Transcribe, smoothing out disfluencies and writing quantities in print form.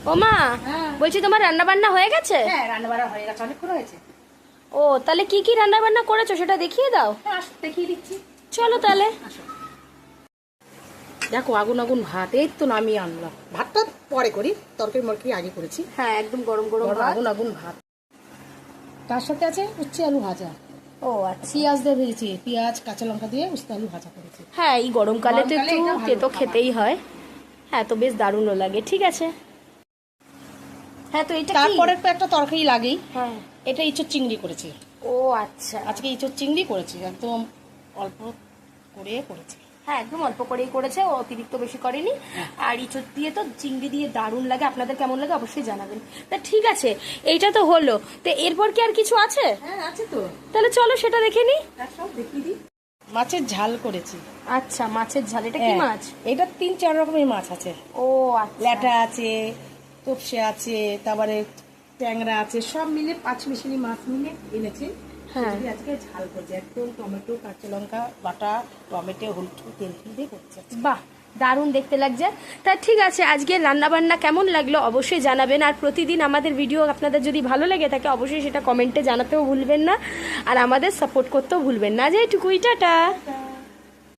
ও মা, বলছি তোমার রান্না বান্না হয়ে গেছে? হ্যাঁ, রান্না বান্না হয়ে গেছে, অনেকক্ষণ হয়েছে। ও, তাহলে কি কি রান্না বান্না করেছো সেটা দেখিয়ে দাও। হ্যাঁ, আসো, দেখিয়ে দিচ্ছি। চলো তাহলে। আসো, দেখো আগুন আগুন ভাত, এই তো নামিয়ে আনলাম। ভাতটা পরে করি, তরকারি মরকারি আগে করেছি। হ্যাঁ, একদম গরম গরম ভাত। আগুন আগুন ভাত, তার সাথে আছে উচ্ছে আলু ভাজা। ও আচ্ছা। পেঁয়াজ দিয়ে ভেজেছি, পেঁয়াজ কাঁচা লঙ্কা দিয়ে উচ্ছে আলু ভাজা করেছি। হ্যাঁ, এই গরমকালে তো গরমকালে এটা একটু ভালো তেতো খাবার। খেতেই হয়। হ্যাঁ, তো বেশ দারুণও লাগে। ঠিক আছে। হ্যাঁ, তো এটা কি? তারপরে তো একটা তরকারি লাগেই। হ্যাঁ। এটা ইঁচড় চিংড়ি করেছি ও আচ্ছা। আজকে, ইঁচড় চিংড়ি করেছি, একদম অল্প করে করেছি। হ্যাঁ, একদম অল্প করেই করেছে, ও অতিরিক্ত বেশি করেনি। আর ইঁচড় দিয়ে তো চিংড়ি দিয়ে দারুণ লাগে। আপনাদের কেমন লাগে অবশ্যই জানাবেন। তা ঠিক আছে, এইটা তো হলো। তো এরপর কি আর কিছু আছে? হ্যাঁ, আছে তো। তাহলে চলো সেটা দেখে নিই। সব দেখিয়ে দিই। মাছের ঝাল করেছি। আচ্ছা, মাছের ঝাল। এটা কি মাছ? এটা 3-4 রকমের মাছ আছে। ও আচ্ছা। ল্যাটা আছে, তোপসে আছে, তারপরে ট্যাংরা আছে, সব মিলে 5 মিশালি মাছ মিলে এনেছি। হ্যাঁ। আজকে ঝাল করছি, একদম টমেটো কাঁচা লঙ্কা বাটা, টমেটো হলুদ তেল দিয়ে করছি। বাহ, দারুণ দেখতে লাগছে। তা ঠিক আছে, আজকে রান্না বান্না কেমন লাগলো অবশ্যই জানাবেন। আর প্রতিদিন আমাদের ভিডিও আপনাদের যদি ভালো লেগে থাকে অবশ্যই সেটা কমেন্টে জানাতেও ভুলবেন না। আর আমাদের সাপোর্ট করতেও ভুলবেন না। যে এইটুকুই, টাটা।